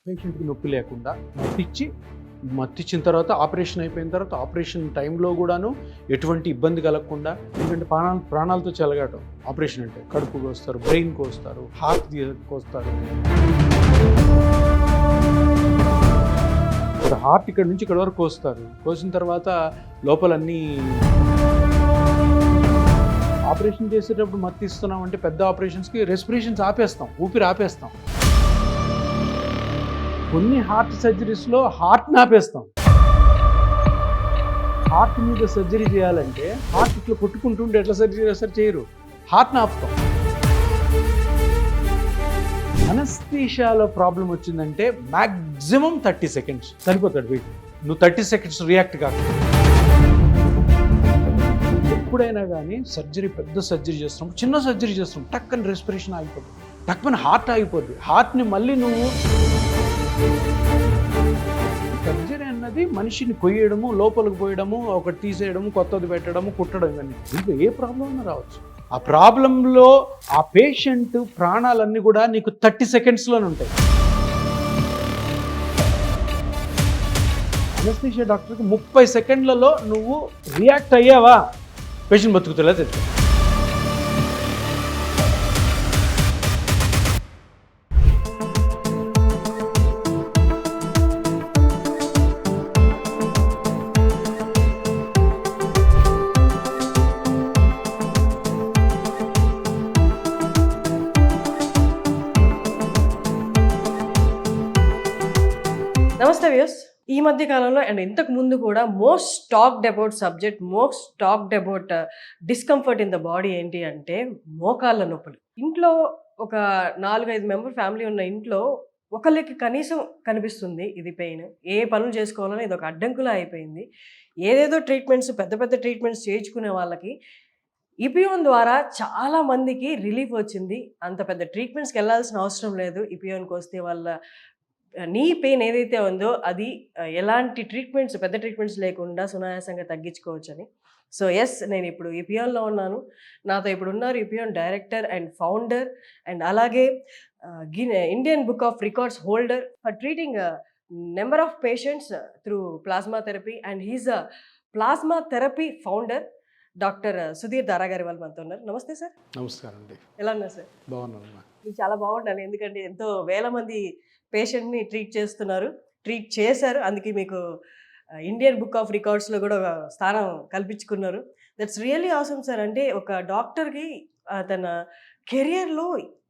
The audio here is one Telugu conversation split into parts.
పేషెంట్కి నొప్పి లేకుండా మత్తిచ్చిన తర్వాత ఆపరేషన్ అయిపోయిన తర్వాత ఆపరేషన్ టైంలో కూడాను ఎటువంటి ఇబ్బంది కలగకుండా, ఎందుకంటే ప్రాణాలతో చెలగాటం ఆపరేషన్ అంటే కడుపు కోస్తారు, బ్రెయిన్ కోస్తారు, హార్ట్ కోస్తారు. ఇప్పుడు హార్ట్ ఇక్కడ నుంచి ఇక్కడ వరకు కోస్తారు. కోసిన తర్వాత లోపలన్నీ ఆపరేషన్ చేసేటప్పుడు మత్తిస్తున్నాం అంటే పెద్ద ఆపరేషన్స్కి రెస్పిరేషన్స్ ఆపేస్తాం, ఊపిరి ఆపేస్తాం. కొన్ని హార్ట్ సర్జరీస్లో హార్ట్ని ఆపేస్తాం. హార్ట్ మీద సర్జరీ చేయాలంటే హార్ట్ ఇట్లా కొట్టుకుంటుంటే ఎట్లా సర్జరీ చేస్తారు, చేయరు, హార్ట్ని ఆపుతాం. అనస్థీషియాలో ప్రాబ్లం వచ్చిందంటే మ్యాక్సిమం 30 సెకండ్స్ సరిపోతాడు వెయిట్. నువ్వు 30 సెకండ్స్ రియాక్ట్ కాకుండా. ఎప్పుడైనా కానీ సర్జరీ, పెద్ద సర్జరీ చేస్తున్నాం, చిన్న సర్జరీ చేస్తున్నాం, టక్కని రెస్పిరేషన్ ఆగిపోతుంది, టక్కున హార్ట్ ఆగిపోద్ది. హార్ట్ని మళ్ళీ నువ్వు సర్జరీ అన్నది మనిషిని కొయ్యడము, లోపలికి పోయడము, ఒకటి తీసేయడము, కొత్తది పెట్టడము, కుట్టడం, ఇవన్నీ. ఇంకా ఏ ప్రాబ్లం ఉన్నా రావచ్చు. ఆ ప్రాబ్లంలో ఆ పేషెంట్ ప్రాణాలన్నీ కూడా నీకు 30 సెకండ్స్లోనే ఉంటాయి. అనస్థీషియా డాక్టర్కి 30 సెకండ్లలో నువ్వు రియాక్ట్ అయ్యావా, పేషెంట్ బతుకుతులా తెలుసు. నమస్తే వ్యూస్. ఈ మధ్య కాలంలో అండ్ ఇంతకు ముందు కూడా most talked about subject, most talked about discomfort in the body ఏంటి అంటే మోకాళ్ళ నొప్పులు. ఇంట్లో ఒక 4-5 మెంబర్ ఫ్యామిలీ ఉన్న ఇంట్లో ఒకరికి కనీసం కనిపిస్తుంది ఇది పెయిన్. ఏ పనులు చేసుకోవాలని ఇది ఒక అడ్డంకులా అయిపోయింది. ఏదేదో ట్రీట్మెంట్స్, పెద్ద పెద్ద ట్రీట్మెంట్స్ చేయించుకునే వాళ్ళకి ఇపియోన్ ద్వారా చాలా మందికి రిలీఫ్ వచ్చింది. అంత పెద్ద ట్రీట్మెంట్స్కి వెళ్ళాల్సిన అవసరం లేదు. ఇపియోన్కి వస్తే వాళ్ళ నీ పెయిన్ ఏదైతే ఉందో అది ఎలాంటి ట్రీట్మెంట్స్, పెద్ద ట్రీట్మెంట్స్ లేకుండా సునాయాసంగా తగ్గించుకోవచ్చని. సో ఎస్, నేను ఇప్పుడు ఇపియోన్లో ఉన్నాను. నాతో ఇప్పుడు ఉన్నారు ఇపియోన్ డైరెక్టర్ అండ్ ఫౌండర్ అండ్ అలాగే Indian book of records holder for treating number of patients through plasma therapy and he's a plasma therapy founder doctor Sudhir Dara గారి వాళ్ళు మనతో ఉన్నారు. నమస్తే సార్. నమస్కారం అండి. ఎలా ఉన్నారు సార్? బాగున్నాను. మీకు చాలా బాగుండాలి, ఎందుకంటే ఎంతో వేల మంది పేషెంట్ని ట్రీట్ చేశారు. అందుకే మీకు ఇండియన్ బుక్ ఆఫ్ రికార్డ్స్లో కూడా ఒక స్థానం కల్పించుకున్నారు. That's really awesome sir. అంటే ఒక డాక్టర్కి తన కెరియర్లో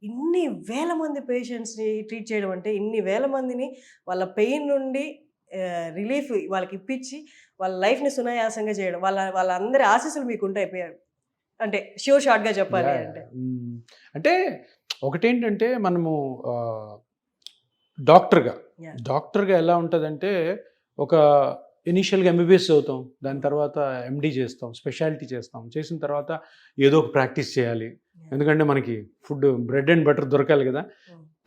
ఇన్ని వేల మంది పేషెంట్స్ని ట్రీట్ చేయడం అంటే, ఇన్ని వేల మందిని వాళ్ళ పెయిన్ నుండి రిలీఫ్ వాళ్ళకి ఇప్పించి వాళ్ళ లైఫ్ని సునాయాసంగా చేయడం, వాళ్ళందరి ఆశీస్సులు మీకు ఉంటాయి. అంటే షార్ట్గా చెప్పాలి అంటే ఒకటేంటంటే మనము డాక్టర్గా ఎలా ఉంటుందంటే, ఒక ఇనీషియల్గా ఎంబీబీఎస్ చదువుతాం, దాని తర్వాత ఎండీ చేస్తాం, స్పెషాలిటీ చేస్తాం, చేసిన తర్వాత ఏదో ఒక ప్రాక్టీస్ చేయాలి, ఎందుకంటే మనకి ఫుడ్ బ్రెడ్ అండ్ బటర్ దొరకాలి కదా.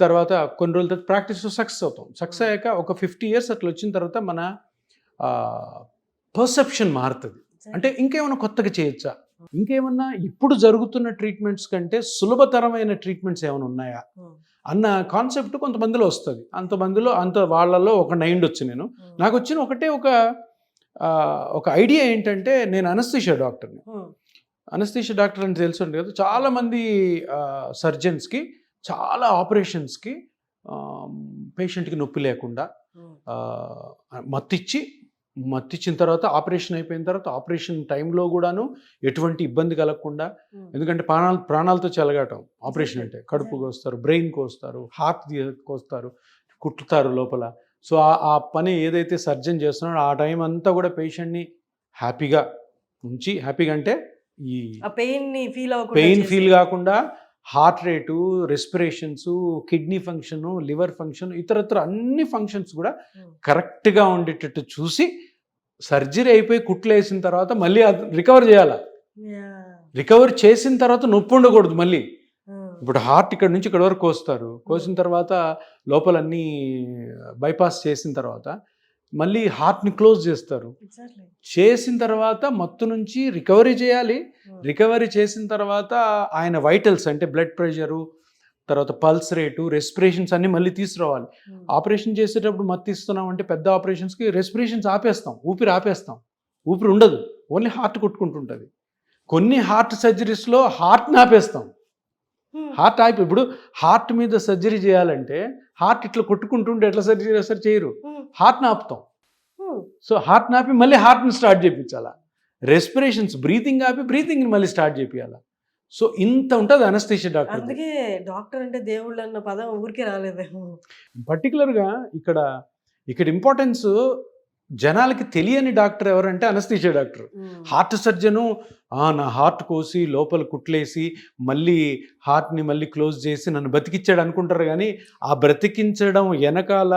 తర్వాత కొన్ని రోజుల తర్వాత ప్రాక్టీస్ సక్సెస్ అవుతాం. సక్సెస్ అయ్యాక ఒక 50 years అట్లా వచ్చిన తర్వాత మన పర్సెప్షన్ మారుతుంది. అంటే ఇంకేమైనా కొత్తగా చేయొచ్చా, ఇంకేమన్నా ఇప్పుడు జరుగుతున్న ట్రీట్మెంట్స్ కంటే సులభతరమైన ట్రీట్మెంట్స్ ఏమైనా ఉన్నాయా అన్న కాన్సెప్ట్ కొంతమందిలో వస్తుంది. వాళ్ళలో ఒక 9 వచ్చు. నాకు వచ్చిన ఒక ఐడియా ఏంటంటే, నేను అనస్థీషియా డాక్టర్ని. అనస్థీషియా డాక్టర్ అని తెలుసు కదా, చాలామంది సర్జన్స్కి, చాలా ఆపరేషన్స్కి పేషెంట్కి నొప్పి లేకుండా మత్తిచ్చిన తర్వాత ఆపరేషన్ అయిపోయిన తర్వాత ఆపరేషన్ టైంలో కూడాను ఎటువంటి ఇబ్బంది కలగకుండా, ఎందుకంటే ప్రాణాలతో చెలగాటం ఆపరేషన్ అంటే కడుపు కోస్తారు, బ్రెయిన్ కోస్తారు, హార్ట్ కోస్తారు, కుట్టుతారు లోపల. సో ఆ పని ఏదైతే సర్జన్ చేస్తున్నాడో ఆ టైం అంతా కూడా పేషెంట్ని హ్యాపీగా ఉంచి, హ్యాపీగా అంటే ఈ పెయిన్ ఫీల్ కాకుండా heart rate, respirations, kidney function, liver function, ఇతరత్ర అన్ని ఫంక్షన్స్ కూడా కరెక్ట్గా ఉండేటట్టు చూసి, సర్జరీ అయిపోయి కుట్లు వేసిన తర్వాత మళ్ళీ రికవర్ చేయాలి. రికవర్ చేసిన తర్వాత నొప్పి ఉండకూడదు మళ్ళీ. ఇప్పుడు హార్ట్ ఇక్కడ నుంచి ఇక్కడ వరకు కోస్తారు, కోసిన తర్వాత లోపలన్నీ బైపాస్ చేసిన తర్వాత మళ్ళీ హార్ట్ని క్లోజ్ చేస్తారు. చేసిన తర్వాత మత్తు నుంచి రికవరీ చేయాలి. రికవరీ చేసిన తర్వాత ఆయన వైటల్స్ అంటే బ్లడ్ ప్రెషరు, తర్వాత పల్స్ రేటు, రెస్పిరేషన్స్ అన్నీ మళ్ళీ తీసుకురావాలి. ఆపరేషన్ చేసేటప్పుడు మత్తు ఇస్తున్నాం అంటే పెద్ద ఆపరేషన్స్కి రెస్పిరేషన్స్ ఆపేస్తాం, ఊపిరి ఆపేస్తాం, ఊపిరి ఉండదు, ఓన్లీ హార్ట్ కొట్టుకుంటుంటుంది. కొన్ని హార్ట్ సర్జరీస్లో హార్ట్ని ఆపేస్తాం, హార్ట్ ఆపి. ఇప్పుడు హార్ట్ మీద సర్జరీ చేయాలంటే హార్ట్ ఇట్లా కొట్టుకుంటుంటే ఎట్లా సర్జరీ చేస్తారు, చేయరు, హార్ట్ని ఆపుతాం. సో హార్ట్ని ఆపి మళ్ళీ హార్ట్ని స్టార్ట్ చేయించాలా, రెస్పిరేషన్స్ బ్రీతింగ్ ఆపి బ్రీతింగ్ని మళ్ళీ స్టార్ట్ చేయించాలా. సో ఇంత ఉంటుంది అనస్థీషియా డాక్టర్. అందుకే డాక్టర్ అంటే దేవుళ్ళు అన్న పదం ఊరికే రాలేదేమో. పర్టికులర్గా ఇక్కడ ఇంపార్టెన్స్ జనాలకి తెలియని డాక్టర్ ఎవరంటే అనస్థీషియా డాక్టర్. హార్ట్ సర్జను నా హార్ట్ కోసి లోపల కుట్లేసి మళ్ళీ హార్ట్ని మళ్ళీ క్లోజ్ చేసి నన్ను బతికిచ్చాడు అనుకుంటారు, కానీ ఆ బ్రతికించడం వెనకాల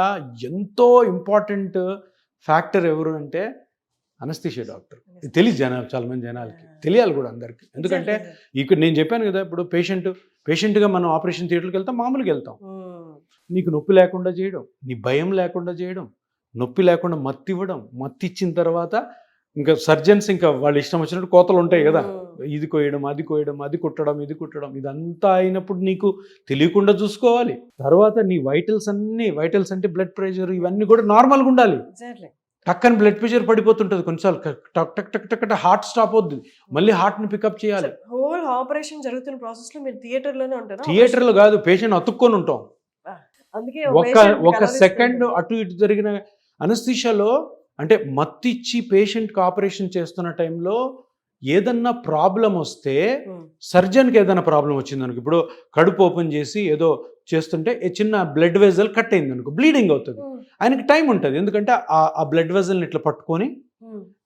ఎంతో ఇంపార్టెంట్ ఫ్యాక్టర్ ఎవరు అంటే అనస్థీషియా డాక్టర్. తెలియదు చాలా మంది జనాలకి, తెలియాలి కూడా అందరికీ. ఎందుకంటే ఇక్కడ నేను చెప్పాను కదా, ఇప్పుడు పేషెంట్గా మనం ఆపరేషన్ థియేటర్కి వెళ్తాం, మామూలుగా వెళ్తాం. నీకు నొప్పి లేకుండా చేయడం, నీ భయం లేకుండా చేయడం, నొప్పి లేకుండా మత్తి ఇవ్వడం, మత్తి ఇచ్చిన తర్వాత ఇంకా సర్జన్స్ ఇంకా వాళ్ళు ఇష్టం వచ్చినట్టు కోతలు ఉంటాయి కదా, ఇది కోయడం, అది కోయడం, అది కుట్టడం, ఇది కుట్టడం, ఇదంతా అయినప్పుడు నీకు తెలియకుండా చూసుకోవాలి. తర్వాత నీ వైటల్స్ అంటే బ్లడ్ ప్రెషర్ ఇవన్నీ కూడా నార్మల్గా ఉండాలి. టక్కని బ్లడ్ ప్రెషర్ పడిపోతుంటుంది కొన్నిసార్లు, టక్ టక్ టక్ టక్ హార్ట్ స్టాప్ అవుతుంది, మళ్ళీ హార్ట్ని పికప్ చేయాలి. హోల్ ఆపరేషన్ జరుగుతున్న ప్రాసెస్లో మీరు థియేటర్లోనే ఉంటారా? థియేటర్లో కాదు, పేషెంట్ అతుక్కొని ఉంటాం. అందుకే ఒక సెకండ్ అటు ఇటు జరిగిన అనస్థీషియాలో అంటే మత్తిచ్చి పేషెంట్కి ఆపరేషన్ చేస్తున్న టైంలో ఏదన్నా ప్రాబ్లం వస్తే, సర్జన్కి ఏదైనా ప్రాబ్లం వచ్చింది అనుకో, ఇప్పుడు కడుపు ఓపెన్ చేసి ఏదో చేస్తుంటే చిన్న బ్లడ్ వెజల్ కట్ అయింది అనుకో, బ్లీడింగ్ అవుతుంది, ఆయనకి టైం ఉంటుంది. ఎందుకంటే ఆ బ్లడ్ వెజల్ని ఇట్లా పట్టుకొని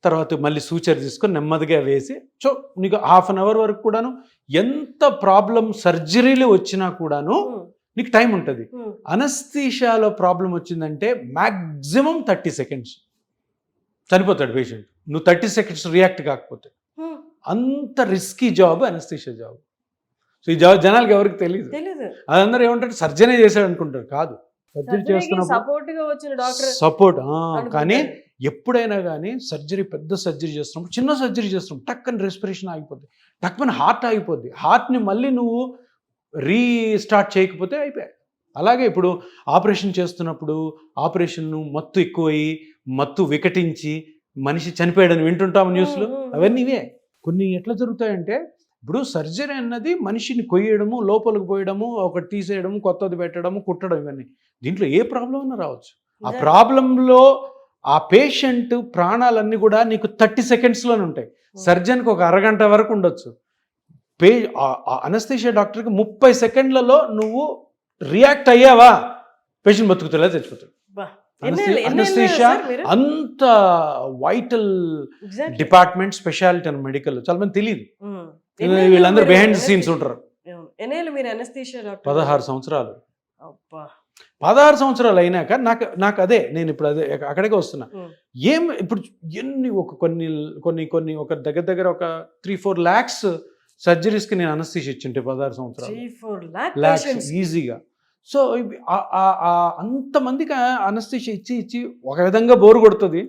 తర్వాత మళ్ళీ సూచర్ తీసుకొని నెమ్మదిగా వేసి, సో నీకు 1/2 hour వరకు కూడాను ఎంత ప్రాబ్లం సర్జరీలు వచ్చినా కూడాను నీకు టైం ఉంటుంది. అనస్థీషియాలో ప్రాబ్లం వచ్చిందంటే మ్యాక్సిమం 30 seconds చనిపోతాడు పేషెంట్, నువ్వు 30 seconds రియాక్ట్ కాకపోతే. అంత risky job anaesthesia job. So ఈ జాబ్ జనాలకి ఎవరికి తెలియదు. అదందరూ ఏమంటారు, సర్జనే చేశాడు అనుకుంటారు. కాదు, సర్జరీ చేస్తున్నప్పుడు సపోర్ట్. కానీ ఎప్పుడైనా కానీ పెద్ద సర్జరీ చేస్తున్నప్పుడు, చిన్న సర్జరీ చేస్తున్నప్పుడు టక్కని రెస్పిరేషన్ ఆగిపోద్ది, టక్కని హార్ట్ ఆగిపోద్ది, హార్ట్ని మళ్ళీ నువ్వు రీస్టార్ట్ చేయకపోతే అయిపోయాయి. అలాగే ఇప్పుడు ఆపరేషన్ చేస్తున్నప్పుడు ఆపరేషన్ను మత్తు ఎక్కువయ్యి మత్తు వికటించి మనిషి చనిపోయాడని వింటుంటాము న్యూస్లో, అవన్నీ ఇవే. కొన్ని ఎట్లా జరుగుతాయంటే, ఇప్పుడు సర్జరీ అన్నది మనిషిని కొయ్యడము, లోపలికి పోయడము, ఒకటి తీసేయడము, కొత్తది పెట్టడము, కుట్టడం, ఇవన్నీ. దీంట్లో ఏ ప్రాబ్లం అన్నా రావచ్చు. ఆ ప్రాబ్లంలో ఆ పేషెంట్ ప్రాణాలన్నీ కూడా నీకు 30 secondsలోనే ఉంటాయి. సర్జన్కి ఒక అరగంట వరకు ఉండొచ్చు. అనస్థీషియా డాక్టర్కి 30 secondsలలో నువ్వు రియాక్ట్ అయ్యావా, పేషెంట్ బతుకుతాడా చచ్చిపోతాడు. అనస్థీషియా అంత వైటల్ డిపార్ట్మెంట్, స్పెషాలిటీ అని మెడికల్ చాలా మంది తెలియదు. వీళ్ళందరూ బిహైండ్ ది సీన్స్ ఉంటారు. 16 సంవత్సరాలు. 16 సంవత్సరాలు అయినాక నాకు అదే, నేను ఇప్పుడు అదే అక్కడికే వస్తున్నా. ఇప్పుడు ఎన్ని కొన్ని ఒక దగ్గర ఒక 3-4 lakhs సర్జరీస్కి నేను అనస్థీషియా ఇచ్చింటే 16 సంవత్సరాలు ఈజీగా. సో అంతమందికి అనస్థీషియా ఇచ్చి ఒక విధంగా బోరు కొడుతుంది,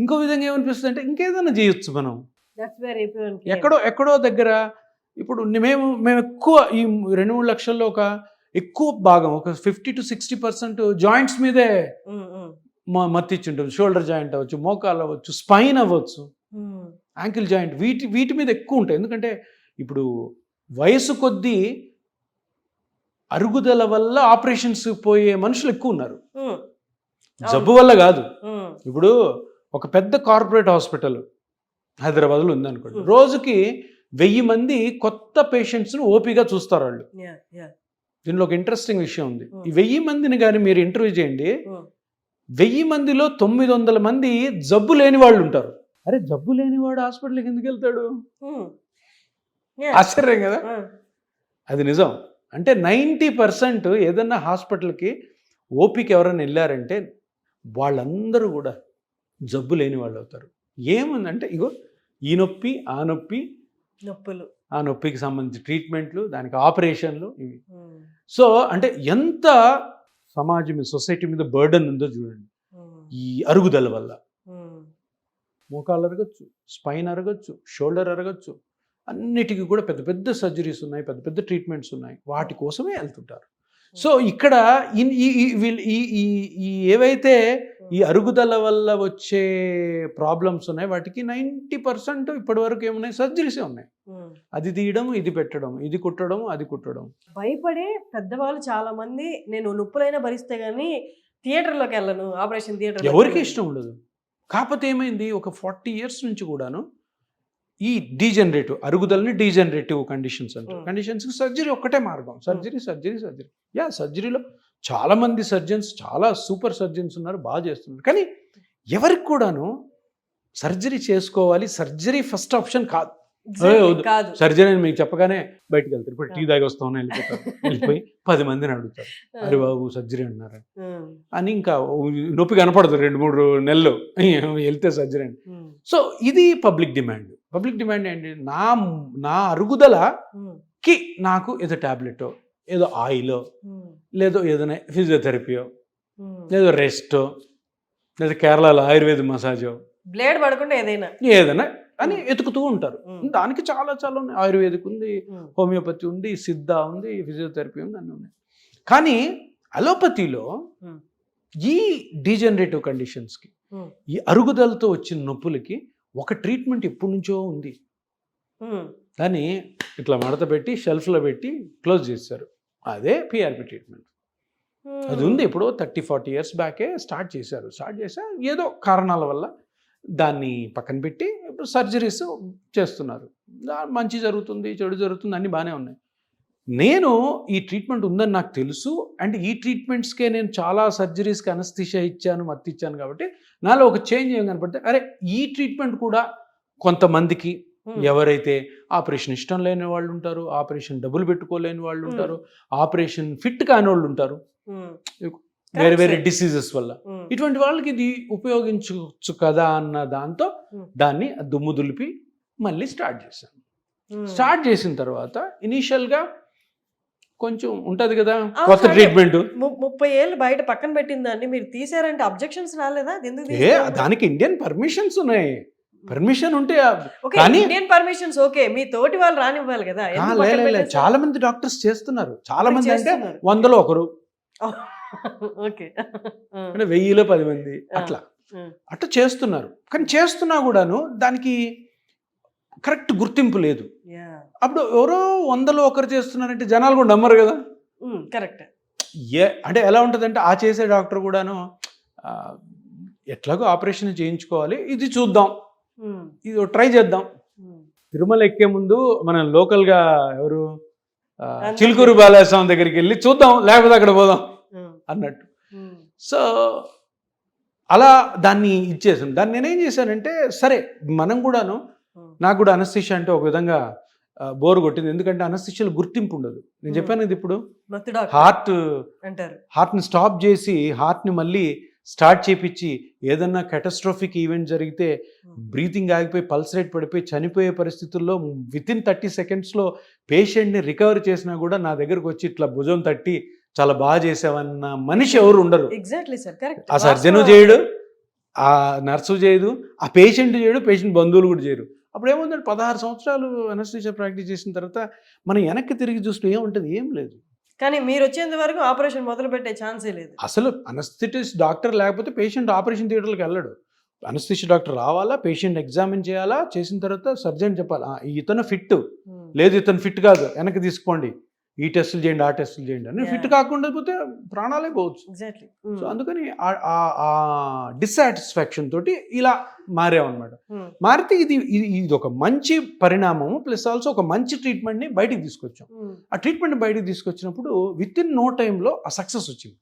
ఇంకో విధంగా ఏమనిపిస్తుంది అంటే ఇంకేదైనా చేయొచ్చు మనం. ఎక్కడో దగ్గర ఇప్పుడు మేము ఎక్కువ ఈ 2-3 లక్షల్లో ఎక్కువ భాగం, ఒక 50 to 60% జాయింట్స్ మీదే మత్తి ఇచ్చింటాం. షోల్డర్ జాయింట్ అవ్వచ్చు, మోకాలు అవ్వచ్చు, స్పైన్ అవ్వచ్చు, యాంకిల్ జాయింట్, వీటి మీద ఎక్కువ ఉంటాయి. ఎందుకంటే ఇప్పుడు వయసు కొద్దీ అరుగుదల వల్ల ఆపరేషన్స్ పోయే మనుషులు ఎక్కువ ఉన్నారు, జబ్బు వల్ల కాదు. ఇప్పుడు ఒక పెద్ద కార్పొరేట్ హాస్పిటల్ హైదరాబాద్లో ఉందనుకోండి, రోజుకి 1000 మంది కొత్త పేషెంట్స్ను ఓపీగా చూస్తారు వాళ్ళు. దీనిలో ఒక ఇంట్రెస్టింగ్ విషయం ఉంది. ఈ 1000 మందిని కానీ మీరు ఇంటర్వ్యూ చేయండి, 1000 మందిలో 900 మంది జబ్బు లేని వాళ్ళు ఉంటారు. అరే, జబ్బు లేనివాడు హాస్పిటల్కి ఎందుకు వెళ్తాడు? ఆశ్చర్యం కదా. అది నిజం. అంటే 90% ఏదన్నా హాస్పిటల్కి ఓపీకి ఎవరైనా వెళ్ళారంటే వాళ్ళందరూ కూడా జబ్బు లేని వాళ్ళు అవుతారు. ఏముందంటే ఇగో ఈ నొప్పి, ఆ నొప్పులు, ఆ నొప్పికి సంబంధించి ట్రీట్మెంట్లు, దానికి ఆపరేషన్లు, ఇవి. సో అంటే ఎంత సమాజం మీద, సొసైటీ మీద బర్డన్ ఉందో చూడండి ఈ అరుగుదల వల్ల. మోకాలు అరగచ్చు, స్పైన్ అరగచ్చు, షోల్డర్ అరగచ్చు, అన్నిటికీ కూడా పెద్ద పెద్ద సర్జరీస్ ఉన్నాయి, పెద్ద పెద్ద ట్రీట్మెంట్స్ ఉన్నాయి, వాటి కోసమే వెళ్తుంటారు. సో ఇక్కడ ఈ ఏవైతే ఈ అరుగుదల వల్ల వచ్చే ప్రాబ్లమ్స్ ఉన్నాయి వాటికి 90% ఇప్పటి వరకు ఏమున్నాయి, సర్జరీసే ఉన్నాయి. అది తీయడం, ఇది పెట్టడం, ఇది కుట్టడం, అది కుట్టడం. భయపడే పెద్దవాళ్ళు చాలా మంది నేను నొప్పులైనా భరిస్తే గానీ థియేటర్లోకి వెళ్ళను, ఆపరేషన్ థియేటర్ ఎవరికి ఇష్టం ఉండదు. కాకపోతే ఏమైంది, ఒక 40 years నుంచి కూడాను ఈ డీజనరేటివ్ అరుగుదలని డీజనరేటివ్ కండిషన్స్ అంటారు. కండిషన్స్కి సర్జరీ ఒక్కటే మార్గం. సర్జరీ. సర్జరీలో చాలామంది సర్జన్స్, చాలా సూపర్ సర్జన్స్ ఉన్నారు, బాగా చేస్తున్నారు. కానీ ఎవరికి కూడాను సర్జరీ చేసుకోవాలి, సర్జరీ ఫస్ట్ ఆప్షన్ కాదు. కాదు. సర్జరీ అని మీకు చెప్పగానే బయటకు వెళ్తారు. ఇప్పుడు టీ దాగి వస్తామని వెళ్ళిపోతారు. వెళ్ళిపోయి 10 మందిని అడుగుతారు, అరే బాబు సర్జరీ అన్నారు అని. ఇంకా నొప్పి కనపడదు 2-3 నెలలు వెళ్తే సర్జరీ అని. సో ఇది పబ్లిక్ డిమాండ్. ఏంటి, నా అరుగుదలకి నాకు ఏదో టాబ్లెటో, ఏదో ఆయిలో, లేదో ఏదైనా ఫిజియోథెరపీయో, లేదో రెస్టో, లేదా కేరళలో ఆయుర్వేద మసాజో, బ్లేడ్ పడకుండా ఏదైనా అని ఎతుకుతూ ఉంటారు. దానికి చాలా చాలా ఉన్నాయి. ఆయుర్వేదిక్ ఉంది, హోమియోపతి ఉంది, సిద్ధ ఉంది, ఫిజియోథెరపీ ఉంది, అన్నీ ఉన్నాయి. కానీ అలోపతిలో ఈ డీజనరేటివ్ కండిషన్స్కి, ఈ అరుగుదలతో వచ్చిన నొప్పులకి ఒక ట్రీట్మెంట్ ఎప్పటి నుంచో ఉంది. దాన్ని ఇట్లా మడత పెట్టి షెల్ఫ్లో పెట్టి క్లోజ్ చేశారు. అదే పిఆర్పి ట్రీట్మెంట్. అది ఉంది ఎప్పుడో 30-40 years బ్యాకే స్టార్ట్ చేశారు. ఏదో కారణాల వల్ల దాన్ని పక్కన పెట్టి ఇప్పుడు సర్జరీస్ చేస్తున్నారు. మంచి జరుగుతుంది, చెడు జరుగుతుంది, అన్నీ బాగానే ఉన్నాయి. నేను ఈ ట్రీట్మెంట్ ఉందని నాకు తెలుసు. అండ్ ఈ ట్రీట్మెంట్స్కే నేను చాలా సర్జరీస్కి అనస్థిషియా ఇచ్చాను, మత్తు ఇచ్చాను. కాబట్టి నాలో ఒక చేంజ్ ఏం కనపడితే, అరే ఈ ట్రీట్మెంట్ కూడా కొంతమందికి, ఎవరైతే ఆపరేషన్ ఇష్టం లేని వాళ్ళు ఉంటారు, ఆపరేషన్ డబ్బులు పెట్టుకోలేని వాళ్ళు ఉంటారు, ఆపరేషన్ ఫిట్ కాని వాళ్ళు ఉంటారు, వేరే వేరే డిసీజెస్ వల్ల, ఇటువంటి వాళ్ళకి ఇది ఉపయోగించవచ్చు కదా అన్న దాంతో దాన్ని దుమ్ము దులిపి మళ్ళీ స్టార్ట్ చేశాను. స్టార్ట్ చేసిన తర్వాత ఇనీషియల్గా కొంచెం ఉంటుంది కదా కొత్త ట్రీట్మెంట్. 30 ఏళ్ళు బయట పక్కన పెట్టిన దాన్ని మీరు తీసారంటే అబ్జెక్షన్స్ రాలేదా? దానికి ఇండియన్ పర్మిషన్స్ ఉన్నాయి. పర్మిషన్ ఉంటే, ఇండియన్ పర్మిషన్స్ ఓకే, మీ తోటి వాళ్ళు రానివ్వాలి కదా. చాలా మంది డాక్టర్స్ చేస్తున్నారు. చాలా మంది అంటే 100లో 1, అంటే 1000లో 10 మంది అట్లా చేస్తున్నారు. కానీ చేస్తున్నా కూడాను దానికి కరెక్ట్ గుర్తింపు లేదు. అప్పుడు ఎవరో 100లో 1 చేస్తున్నారంటే జనాలు కూడా నమ్మరు కదా. కరెక్ట్. అంటే ఎలా ఉంటుందంటే, ఆ చేసే డాక్టర్ కూడాను ఎట్లాగో ఆపరేషన్ చేయించుకోవాలి, ఇది చూద్దాం, ఇది ట్రై చేద్దాం. తిరుమల ఎక్కే ముందు మనం లోకల్గా ఎవరు చిలుకూరు బాలస్వామి దగ్గరికి వెళ్ళి చూద్దాం, లేకపోతే అక్కడ పోదాం అన్నట్టు. సో అలా దాన్ని ఇచ్చేసాను. దాన్ని నేనేం చేశానంటే, సరే మనం కూడాను, నాకు కూడా అనస్థిషియా అంటే ఒక విధంగా బోర్ కొట్టింది. ఎందుకంటే అనస్థిషియాలో గుర్తింపు ఉండదు. నేను చెప్పాను ఇది, ఇప్పుడు హార్ట్ని స్టాప్ చేసి హార్ట్ని మళ్ళీ స్టార్ట్ చేపించి ఏదన్నా కెటాస్ట్రోఫిక్ ఈవెంట్ జరిగితే బ్రీతింగ్ ఆగిపోయి పల్స్ రేట్ పడిపోయి చనిపోయే పరిస్థితుల్లో వితిన్ 30 secondsలో పేషెంట్ని రికవర్ చేసినా కూడా నా దగ్గరకు వచ్చి ఇట్లా భుజం తట్టి చాలా బాగా చేసావన్న మనిషి ఎవరు ఉండరు. Exactly sir, correct. ఆ సర్జను చేయడు, ఆ నర్సు చేయదు, ఆ పేషెంట్ చేయడు, పేషెంట్ బంధువులు కూడా చేయరు. అప్పుడు ఏముందంటే 16 సంవత్సరాలు అనస్థీషియా ప్రాక్టీస్ చేసిన తర్వాత మనం వెనక్కి తిరిగి చూస్తే ఏముంటుంది, ఏం లేదు. కానీ మీరు వచ్చేంత వరకు ఆపరేషన్ మొదలు పెట్టే ఛాన్సే లేదు. అసలు అనస్థెటిస్ట్ డాక్టర్ లేకపోతే పేషెంట్ ఆపరేషన్ థియేటర్కి వెళ్ళడు. అనస్థెటిస్ట్ డాక్టర్ రావాలా, పేషెంట్ ఎగ్జామిన్ చేయాలా, చేసిన తర్వాత సర్జన్ చెప్పాలా ఇతను ఫిట్, లేదు ఇతను ఫిట్ కాదు, వెనక్కి తీసుకోండి, ఈ టెస్టులు చేయండి, ఆ టెస్టులు చేయండి అని. ఫిట్ కాకుండా పోతే ప్రాణాలే పోవచ్చు. ఎగ్జాక్ట్లీ. సో అందుకని ఆ డిస్సాటిస్ఫాక్షన్ తోటి ఇలా మారామన్నమాట. మారితే ఇది ఒక మంచి పరిణామము, ప్లస్ ఆల్సో ఒక మంచి ట్రీట్మెంట్ని బయటికి తీసుకొచ్చాం. ఆ ట్రీట్మెంట్ బయటికి తీసుకొచ్చినప్పుడు వితిన్ నో టైంలో ఆ సక్సెస్ వచ్చింది.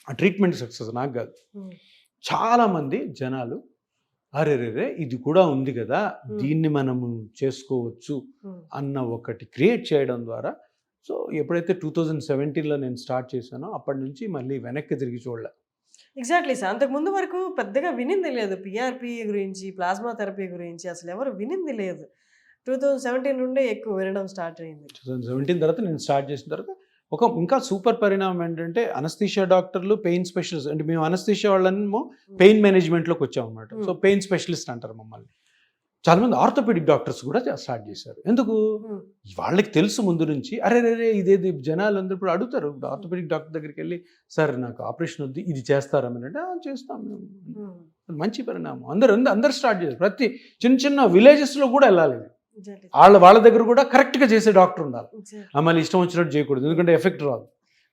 ఆ ట్రీట్మెంట్ సక్సెస్ నాకు కాదు, చాలామంది జనాలు అరే ఇది కూడా ఉంది కదా, దీన్ని మనము చేసుకోవచ్చు అన్న ఒకటి క్రియేట్ చేయడం ద్వారా. సో ఎప్పుడైతే 2017లో నేను స్టార్ట్ చేశానో అప్పటి నుంచి మళ్ళీ వెనక్కి తిరిగి చూడలే. Exactly sir. అంతకు ముందు వరకు పెద్దగా వినింది లేదు పిఆర్పి గురించి, ప్లాస్మా థెరపీ గురించి అసలు ఎవరు వినింది లేదు. 2017 నుండే ఎక్కువ వినడం స్టార్ట్ అయింది. 2017 తర్వాత నేను స్టార్ట్ చేసిన తర్వాత ఒక ఇంకా సూపర్ పరిణామం ఏంటంటే, అనస్థీషియా డాక్టర్లు, పెయిన్ స్పెషలిస్ట్, అంటే మేము అనస్థీషియా వాళ్ళనేమో పెయిన్ మేనేజ్మెంట్లోకి వచ్చాం అనమాట. సో పెయిన్ స్పెషలిస్ట్ అంటారు మమ్మల్ని. చాలామంది ఆర్థోపెడిక్ డాక్టర్స్ కూడా స్టార్ట్ చేశారు. ఎందుకు? వాళ్ళకి తెలుసు ముందు నుంచి, అరే రే ఇదేది జనాలు అందరూ ఇప్పుడు అడుగుతారు. ఇప్పుడు ఆర్థోపెడిక్ డాక్టర్ దగ్గరికి వెళ్ళి, సార్ నాకు ఆపరేషన్ వద్దు, ఇది చేస్తారని అంటే చేస్తాం మేము. మంచి పరిణామం. అందరు స్టార్ట్ చేశారు. ప్రతి చిన్న చిన్న విలేజెస్లో కూడా వెళ్ళాలి. వాళ్ళ దగ్గర కూడా కరెక్ట్గా చేసే డాక్టర్ ఉండాలి. మళ్ళీ ఇష్టం వచ్చినట్టు చేయకూడదు, ఎందుకంటే ఎఫెక్ట్ రాదు.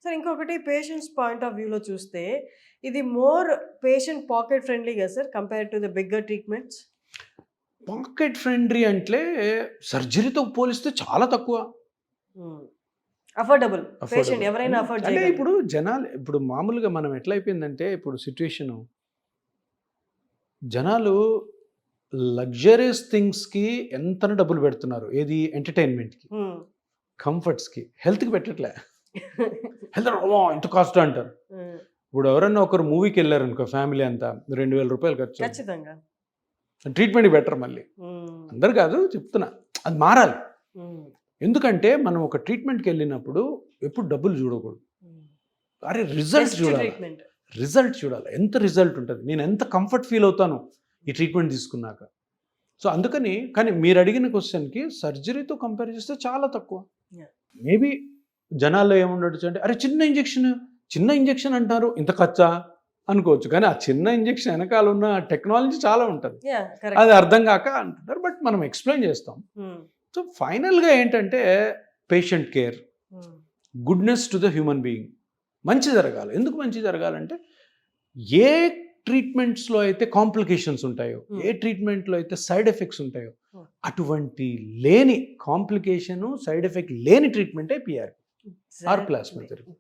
సార్ ఇంకొకటి, పేషెంట్స్ పాయింట్ ఆఫ్ వ్యూలో చూస్తే ఇది మోర్ పేషెంట్ పాకెట్ ఫ్రెండ్లీ కదా sir compare to the bigger treatments? Pocket friendly అంటే సర్జరీతో పోలిస్తే చాలా తక్కువ. అఫోర్డబుల్, పేషెంట్ ఎవరైనా అఫోర్డ్ అంటే ఇప్పుడు జనాలు, ఇప్పుడు మామూలుగా మనం ఎట్లా అయిపోయిందంటే ఇప్పుడు సిచ్యువేషను, జనాలు లగ్జరీస్ థింగ్స్కి ఎంత డబ్బులు పెడుతున్నారు. ఏది? ఎంటర్టైన్మెంట్కి, కంఫర్ట్స్కి, హెల్త్కి పెట్టట్లే. హెల్త్ ఎంత కాస్ట్ అంటారు. ఇప్పుడు ఎవరన్నా ఒకరు మూవీకి వెళ్ళారు అనుకో, ఫ్యామిలీ అంతా 2,000 రూపాయలు ఖర్చు. ఖచ్చితంగా ట్రీట్మెంట్కి బెటర్. మళ్ళీ అందరు కాదు చెప్తున్నా, అది మారాలి. ఎందుకంటే మనం ఒక ట్రీట్మెంట్కి వెళ్ళినప్పుడు ఎప్పుడు డబ్బులు చూడకూడదు. అరే రిజల్ట్ చూడాలి. ఎంత రిజల్ట్ ఉంటుంది, నేను ఎంత కంఫర్ట్ ఫీల్ అవుతాను ఈ ట్రీట్మెంట్ తీసుకున్నాక. సో అందుకని, కానీ మీరు అడిగిన క్వశ్చన్కి సర్జరీతో కంపేర్ చేస్తే చాలా తక్కువ. మేబీ జనాల్లో ఏముండొచ్చు అంటే, అరే చిన్న ఇంజెక్షన్ అంటారు, ఇంత ఖర్చా అనుకోవచ్చు. కానీ ఆ చిన్న ఇంజెక్షన్ వెనకాల ఉన్న టెక్నాలజీ చాలా ఉంటుంది. అది అర్థం కాక అంటున్నారు. బట్ మనం ఎక్స్ప్లెయిన్ చేస్తాం. సో ఫైనల్గా ఏంటంటే patient care, goodness to the human being, మంచి జరగాలి. ఎందుకు మంచి జరగాలంటే, ఏ ట్రీట్మెంట్స్లో అయితే కాంప్లికేషన్స్ ఉంటాయో, ఏ ట్రీట్మెంట్లో అయితే సైడ్ ఎఫెక్ట్స్ ఉంటాయో, అటువంటి లేని కాంప్లికేషను, సైడ్ ఎఫెక్ట్ లేని ట్రీట్మెంటే PRP or plasma therapy.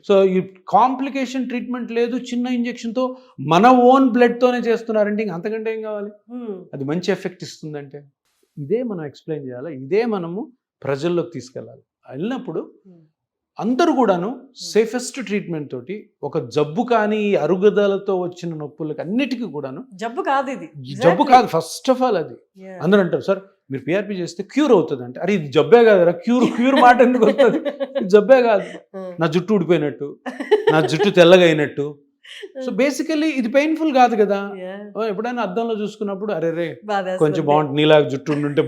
So ఈ కాంప్లికేషన్ ట్రీట్మెంట్ లేదు, చిన్న ఇంజెక్షన్తో మన ఓన్ బ్లడ్తోనే చేస్తున్నారంటే ఇంక అంతకంటే ఏం కావాలి? అది మంచి ఎఫెక్ట్ ఇస్తుందంటే ఇదే మనం ఎక్స్ప్లెయిన్ చేయాలి, ఇదే మనము ప్రజల్లోకి తీసుకెళ్ళాలి. వెళ్ళినప్పుడు అందరూ కూడాను సేఫెస్ట్ ట్రీట్మెంట్ తోటి, ఒక జబ్బు కానీ అరుగుదలతో వచ్చిన నొప్పులకి అన్నిటికీ కూడాను, జబ్బు కాదు ఇది, జబ్బు కాదు ఫస్ట్ ఆఫ్ ఆల్. అది అందరూ అంటారు, సార్ మీరు పిఆర్పి చేస్తే క్యూర్ అవుతుంది అంటే, అరే ఇది జబ్బే కాదురా, క్యూర్ మాట ఎందుకు వస్తుంది? జబ్బే కాదు, నా జుట్టు ఊడిపోయినట్టు, నా జుట్టు తెల్లగా అయినట్టు. సో బేసికలీ ఇది పెయిన్ఫుల్ కాదు కదా. ఎప్పుడైనా అద్దంలో చూసుకున్నప్పుడు అరే రే కొంచెం బాగుంటుంది, నీలా జుట్టు ఉంటే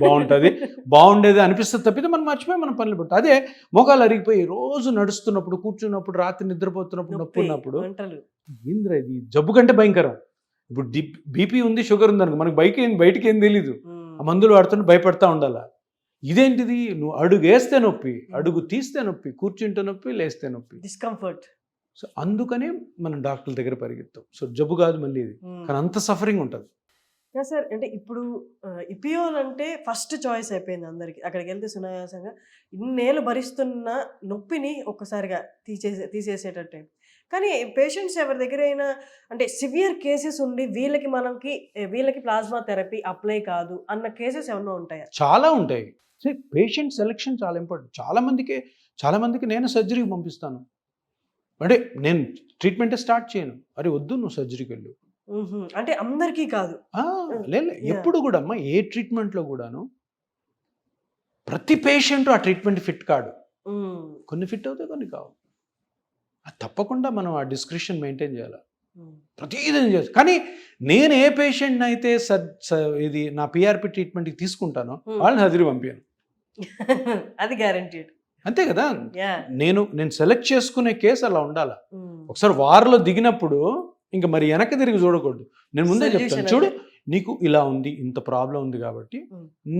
బాగుండేది అనిపిస్తుంది తప్పితే మనం మర్చిపోయి మన పనులు పెట్టు. అదే మోకాలు అరిగిపోయి రోజు నడుస్తున్నప్పుడు, కూర్చున్నప్పుడు, రాత్రి నిద్రపోతున్నప్పుడు, నొప్పి ఉన్నప్పుడు, ఇంద్ర ఇది జబ్బు కంటే భయంకరం. ఇప్పుడు బీపీ ఉంది, షుగర్ ఉంది అనుకో, మనకు బయటికి ఏం తెలీదు, ఆ మందులు వాడుతుంటే భయపడతా ఉండాలా. ఇదేంటిది? నువ్వు అడుగు వేస్తే నొప్పి, అడుగు తీస్తే నొప్పి, కూర్చుంటే నొప్పి, లేస్తే నొప్పి, డిస్కంఫర్ట్. సో అందుకనే మనం డాక్టర్ల దగ్గర పరిగెత్తాం. సో జబ్బు కాదు మళ్ళీ ఇది, కానీ అంత సఫరింగ్ ఉంటుంది. సార్ అంటే ఇప్పుడు ఇపియోల్ అంటే ఫస్ట్ చాయిస్ అయిపోయింది అందరికి. అక్కడికి వెళ్తే సునాయాసంగా ఇన్నేళ్ళు భరిస్తున్న నొప్పిని ఒక్కసారిగా తీసేసేటట్టే. కానీ పేషెంట్స్ ఎవరి దగ్గర అయినా అంటే సివియర్ కేసెస్ ఉండి వీళ్ళకి ప్లాస్మా థెరపీ అప్లై కాదు అన్న కేసెస్ ఏమన్నా ఉంటాయా? చాలా ఉంటాయి. పేషెంట్ సెలెక్షన్ చాలా ఇంపార్టెంట్. చాలా మందికి నేను సర్జరీకి పంపిస్తాను, అంటే నేను ట్రీట్మెంటే స్టార్ట్ చేయను. అరే వద్దు, నువ్వు సర్జరీకి వెళ్ళు అంటే అందరికీ కాదు. లేదు, ఎప్పుడు కూడా అమ్మా ఏ ట్రీట్మెంట్లో కూడాను ప్రతి పేషెంట్ ఆ ట్రీట్మెంట్ ఫిట్ కాడు. కొన్ని ఫిట్ అవుతాయి, కొన్ని కావు. అది తప్పకుండా మనం ఆ డిస్క్రిప్షన్ మెయింటైన్ చేయాలి, ప్రతిదీ చేయాలి. కానీ నేను ఏ పేషెంట్ని అయితే ఇది నా పిఆర్పి ట్రీట్మెంట్కి తీసుకుంటానో వాళ్ళని సర్జరీ పంపాను. అది గ్యారంటీడ్. అంతే కదా. నేను సెలెక్ట్ చేసుకునే కేసు అలా ఉండాలి. ఒకసారి వారిలో దిగినప్పుడు ఇంకా మరి వెనక్కి తిరిగి చూడకూడదు. నేను ముందే చెప్తాను, చూడు నీకు ఇలా ఉంది, ఇంత ప్రాబ్లం ఉంది కాబట్టి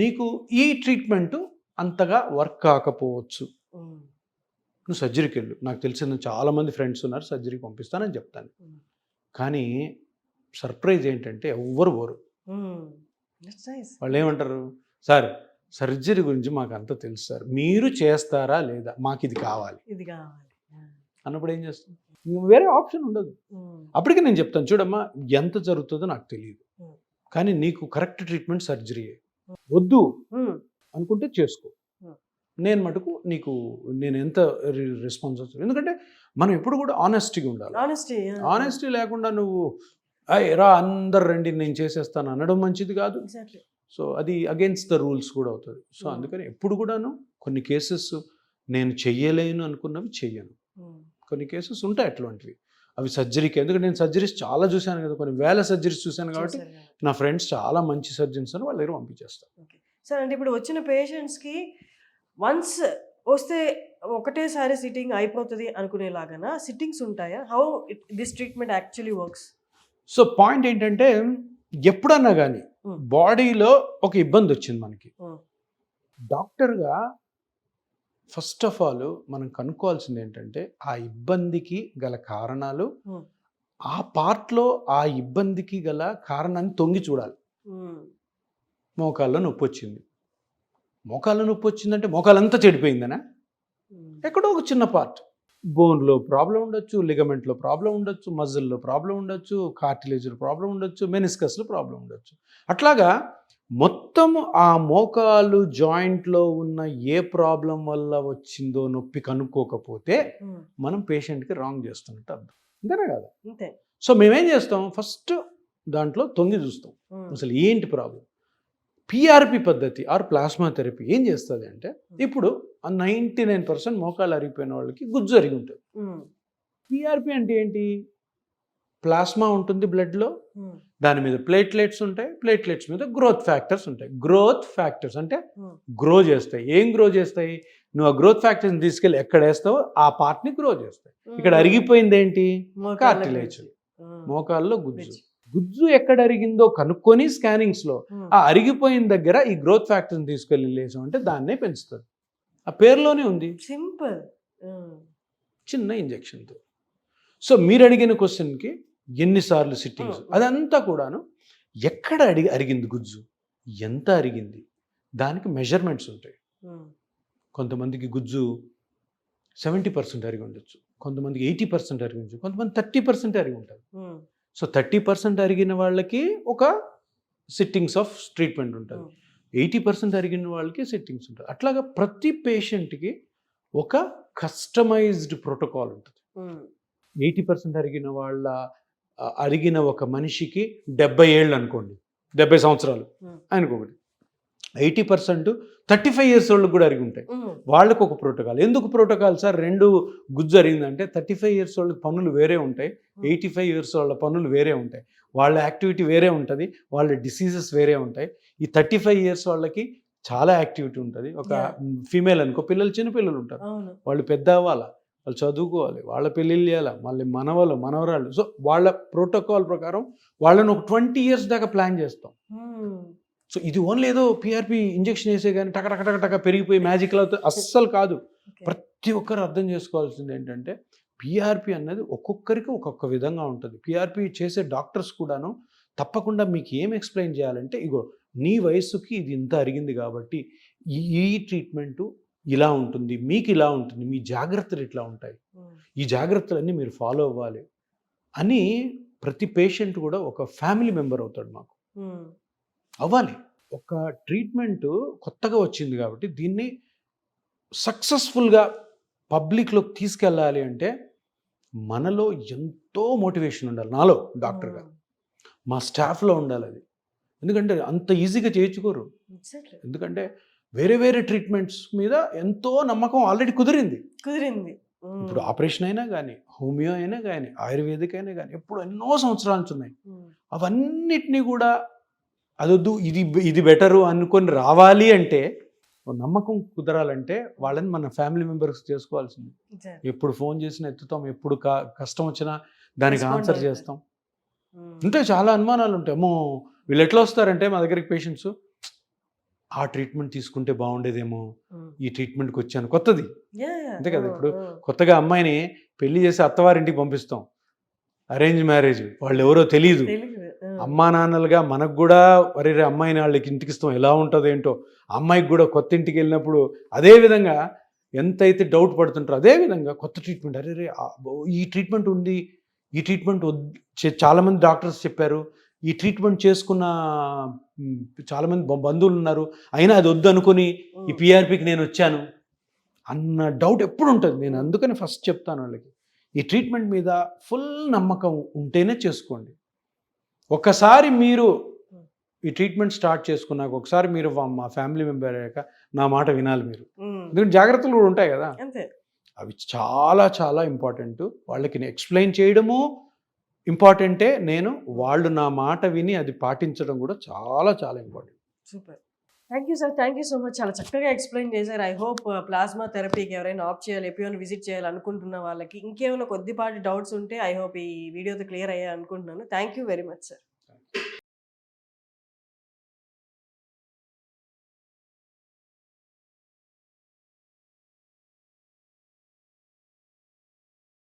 నీకు ఈ ట్రీట్మెంట్ అంతగా వర్క్ కాకపోవచ్చు, నువ్వు సర్జరీకి వెళ్ళు. నాకు తెలిసిన చాలామంది ఫ్రెండ్స్ ఉన్నారు, సర్జరీకి పంపిస్తానని చెప్తాను. కానీ సర్ప్రైజ్ ఏంటంటే ఎవ్వరు పోరు. వాళ్ళు ఏమంటారు, సార్ సర్జరీ గురించి మాకు అంతా తెలుసు సార్, మీరు చేస్తారా లేదా, మాకు ఇది కావాలి అన్నప్పుడు ఏం చేస్తాం? వేరే ఆప్షన్ ఉండదు. అప్పటికే నేను చెప్తాను, చూడమ్మా ఎంత జరుగుతుందో నాకు తెలియదు, కానీ నీకు కరెక్ట్ ట్రీట్మెంట్ సర్జరీ వద్దు అనుకుంటే చేసుకో, నేను మటుకు నేను ఎంత రెస్పాన్స్ వస్తుంది. ఎందుకంటే మనం ఎప్పుడు కూడా ఆనెస్టీగా ఉండాలి. ఆనెస్టీ లేకుండా నువ్వు రా అందరు రండి నేను చేసేస్తాను అనడం మంచిది కాదు. సో అది అగేన్స్ట్ ద రూల్స్ కూడా అవుతుంది. సో అందుకని ఎప్పుడు కూడాను కొన్ని కేసెస్ నేను చెయ్యలేను అనుకున్నవి చెయ్యను. కొన్ని కేసెస్ ఉంటాయి అట్లాంటివి. అవి సర్జరీకి, ఎందుకంటే నేను సర్జరీస్ చాలా చూశాను కదా, కొన్ని వేల సర్జరీస్ చూశాను కాబట్టి నా ఫ్రెండ్స్ చాలా మంచి సర్జన్స్ అని వాళ్ళ దగ్గర పంపించేస్తాను. సార్ అంటే ఇప్పుడు వచ్చిన పేషెంట్స్కి వన్స్ వస్తే ఒకటేసారి సిట్టింగ్ అయిపోతుంది అనుకునేలాగా సిట్టింగ్స్ ఉంటాయా? How this treatment actually works? So point ఏంటంటే ఎప్పుడన్నా కానీ బాడీలో ఒక ఇబ్బంది వచ్చింది మనకి, డాక్టర్గా ఫస్ట్ ఆఫ్ ఆల్ మనం కనుక్కోవాల్సింది ఏంటంటే ఆ ఇబ్బందికి గల కారణాలు, ఆ పార్ట్లో ఆ ఇబ్బందికి గల కారణాన్ని తొంగి చూడాలి. మోకాల్లో నొప్పి వచ్చింది, మోకాల్లో నొప్పి వచ్చిందంటే మోకాలంతా చెడిపోయిందనా? ఎక్కడో ఒక చిన్న పార్ట్, బోన్లో ప్రాబ్లం ఉండొచ్చు, లిగమెంట్లో ప్రాబ్లం ఉండొచ్చు, మజిల్లో ప్రాబ్లం ఉండొచ్చు, కార్టిలేజ్లో ప్రాబ్లం ఉండొచ్చు, మెనిస్కస్లో ప్రాబ్లం ఉండొచ్చు. అట్లాగా మొత్తం ఆ మోకాలు జాయింట్లో ఉన్న ఏ ప్రాబ్లం వల్ల వచ్చిందో నొప్పి కనుక్కోకపోతే మనం పేషెంట్కి రాంగ్ చేస్తున్నట్టు అర్థం, అంతేనా కదా? అంతే. సో మేమేం చేస్తాం, ఫస్ట్ దాంట్లో తొంగి చూస్తాం అసలు ఏంటి ప్రాబ్లం. పిఆర్పి పద్ధతి ఆర్ ప్లాస్మా థెరపీ ఏం చేస్తుంది అంటే, ఇప్పుడు 99% మోకాలు అరిగిపోయిన వాళ్ళకి గుజ్జు అరిగి ఉంటుంది. పిఆర్పి అంటే ఏంటి, ప్లాస్మా ఉంటుంది బ్లడ్లో, దాని మీద ప్లేట్లెట్స్ ఉంటాయి, ప్లేట్లెట్స్ మీద గ్రోత్ ఫ్యాక్టర్స్ ఉంటాయి. గ్రోత్ ఫ్యాక్టర్స్ అంటే గ్రో చేస్తాయి. ఏం గ్రో చేస్తాయి, నువ్వు ఆ గ్రోత్ ఫ్యాక్టర్స్ని తీసుకెళ్ళి ఎక్కడ వేస్తావో ఆ పార్ట్ని గ్రో చేస్తాయి. ఇక్కడ అరిగిపోయింది ఏంటి, కార్టిలేజ్, మోకాల్లో గుజ్జు. గుజ్జు ఎక్కడ అరిగిందో కనుక్కొని స్కానింగ్స్లో ఆ అరిగిపోయిన దగ్గర ఈ గ్రోత్ ఫ్యాక్టర్ని తీసుకెళ్ళి లేసాం అంటే దాన్నే పెంచుతుంది. ఆ పేరులోనే ఉంది, సింపుల్, చిన్న ఇంజెక్షన్తో. సో మీరు అడిగిన క్వశ్చన్కి ఎన్నిసార్లు సిట్టింగ్స్, అదంతా కూడాను ఎక్కడ అరిగింది గుజ్జు, ఎంత అరిగింది, దానికి మెజర్మెంట్స్ ఉంటాయి. కొంతమందికి గుజ్జు 70% అరిగి ఉండొచ్చు, కొంతమందికి 80% అరిగి ఉండొచ్చు, కొంతమంది 30% అరిగి ఉంటుంది. సో 30% అరిగిన వాళ్ళకి ఒక సిట్టింగ్స్ ఆఫ్ ట్రీట్మెంట్ ఉంటుంది, 80% అరిగిన వాళ్ళకి సిట్టింగ్స్ ఉంటుంది. అట్లాగా ప్రతి పేషెంట్కి ఒక కస్టమైజ్డ్ ప్రోటోకాల్ ఉంటుంది. 80% అరిగిన ఒక మనిషికి 70 ఏళ్ళు అనుకోండి, 70 సంవత్సరాలు అనుకోండి, 80% 35 years వాళ్ళకి కూడా అరిగి ఉంటాయి, వాళ్ళకు ఒక ప్రోటోకాల్. ఎందుకు ప్రోటోకాల్ సార్, రెండు గుజ్జు అరిగిందంటే 35 years వాళ్ళకి పనులు వేరే ఉంటాయి, 85 years వాళ్ళ పనులు వేరే ఉంటాయి, వాళ్ళ యాక్టివిటీ వేరే ఉంటుంది, వాళ్ళ డిసీజెస్ వేరే ఉంటాయి. ఈ 35 years వాళ్ళకి చాలా యాక్టివిటీ ఉంటుంది. ఒక ఫీమేల్ అనుకో, పిల్లలు చిన్నపిల్లలు ఉంటారు, వాళ్ళు పెద్ద అవ్వాలి, వాళ్ళు చదువుకోవాలి, వాళ్ళ పెళ్ళిళ్ళు చేయాలి, మళ్ళీ మనవలు మనవరాళ్ళు. సో వాళ్ళ ప్రోటోకాల్ ప్రకారం వాళ్ళని ఒక 20 years దాకా ప్లాన్ చేస్తాం. సో ఇది ఓన్లీ ఏదో పిఆర్పి ఇంజెక్షన్ వేసే కానీ టక పెరిగిపోయి మ్యాజిక్లు అవుతుంది, అస్సలు కాదు. ప్రతి ఒక్కరు అర్థం చేసుకోవాల్సింది ఏంటంటే పిఆర్పి అన్నది ఒక్కొక్కరికి ఒక్కొక్క విధంగా ఉంటుంది. పిఆర్పి చేసే డాక్టర్స్ కూడాను తప్పకుండా మీకు ఏం ఎక్స్ప్లెయిన్ చేయాలంటే, ఇగో నీ వయసుకి ఇది ఇంత అరిగింది కాబట్టి ఈ ట్రీట్మెంటు ఇలా ఉంటుంది, మీకు ఇలా ఉంటుంది, మీ జాగ్రత్తలు ఇట్లా ఉంటాయి, ఈ జాగ్రత్తలన్నీ మీరు ఫాలో అవ్వాలి అని ప్రతి పేషెంట్ కూడా ఒక ఫ్యామిలీ మెంబర్ అవుతాడు మాకు, అవ్వాలి. ఒక ట్రీట్మెంట్ కొత్తగా వచ్చింది కాబట్టి దీన్ని సక్సెస్ఫుల్గా పబ్లిక్లోకి తీసుకెళ్ళాలి అంటే మనలో ఎంతో మోటివేషన్ ఉండాలి. నాలో డాక్టర్గా, మా స్టాఫ్లో ఉండాలి అది. ఎందుకంటే అంత ఈజీగా చేయించుకోరు, ఎందుకంటే వేరే వేరే ట్రీట్మెంట్స్ మీద ఎంతో నమ్మకం ఆల్రెడీ కుదిరింది. ఇప్పుడు ఆపరేషన్ అయినా కానీ, హోమియో అయినా కానీ, ఆయుర్వేదిక్ అయినా కానీ ఎప్పుడు ఎన్నో సంవత్సరాల నుంచి ఉన్నాయి. అవన్నిటినీ కూడా అదొద్దు ఇది బెటరు అనుకొని రావాలి అంటే, నమ్మకం కుదరాలంటే వాళ్ళని మన ఫ్యామిలీ మెంబర్స్ చేసుకోవాల్సింది. ఎప్పుడు ఫోన్ చేసినా ఎత్తుతాం, ఎప్పుడు కష్టం వచ్చినా దానికి ఆన్సర్ చేస్తాం. అంటే చాలా అనుమానాలు ఉంటాయి, అమ్మో వీళ్ళు ఎట్లా వస్తారంటే మా దగ్గరికి పేషెంట్స్, ఆ ట్రీట్మెంట్ తీసుకుంటే బాగుండేదేమో, ఈ ట్రీట్మెంట్కి వచ్చాను, కొత్తది అంతే కదా. ఇప్పుడు కొత్తగా అమ్మాయిని పెళ్లి చేసి అత్తవారింటికి పంపిస్తాం, అరేంజ్ మ్యారేజ్, వాళ్ళు ఎవరో తెలియదు, అమ్మా నాన్నలుగా మనకు కూడా వరే అమ్మాయిని వాళ్ళకి ఇంటికి ఇస్తాం, ఎలా ఉంటుందో ఏంటో, అమ్మాయికి కూడా కొత్త ఇంటికి వెళ్ళినప్పుడు అదే విధంగా ఎంతైతే డౌట్ పడుతుంటారో అదేవిధంగా కొత్త ట్రీట్మెంట్, అరే ఈ ట్రీట్మెంట్ ఉంది, ఈ ట్రీట్మెంట్ చాలామంది డాక్టర్స్ చెప్పారు, ఈ ట్రీట్మెంట్ చేసుకున్న చాలామంది బంధువులు ఉన్నారు, అయినా అది వద్దు అనుకొని ఈ పిఆర్పికి నేను వచ్చాను అన్న డౌట్ ఎప్పుడు ఉంటుంది. నేను అందుకని ఫస్ట్ చెప్తాను వాళ్ళకి, ఈ ట్రీట్మెంట్ మీద ఫుల్ నమ్మకం ఉంటేనే చేసుకోండి. ఒకసారి మీరు ఈ ట్రీట్మెంట్ స్టార్ట్ చేసుకున్నాక, ఒకసారి మీరు మా ఫ్యామిలీ మెంబర్ అయ్యాక నా మాట వినాలి మీరు, ఎందుకంటే జాగ్రత్తలు కూడా ఉంటాయి కదా. అవి చాలా చాలా ఇంపార్టెంట్. వాళ్ళకి ఎక్స్ప్లెయిన్ చేయడము ఇంపార్టెంటే. వాళ్ళు నా మాట విని అది పాటించడం కూడా చాలా చాలా important. Super. Thank you sir, thank you so much. చాలా చక్కగా ఎక్స్ప్లెయిన్ చేశారు. ఐ హోప్ ప్లాస్మా థెరపీకి ఎవరైనా ఆప్ట్ చేయాలి, ఎపియోని విజిట్ చేయాలి అనుకుంటున్న వాళ్ళకి ఇంకేమైనా కొద్దిపాటి డౌట్స్ ఉంటే ఐ హోప్ ఈ వీడియోతో క్లియర్ అయ్యా అనుకుంటున్నాను. Thank you very much sir.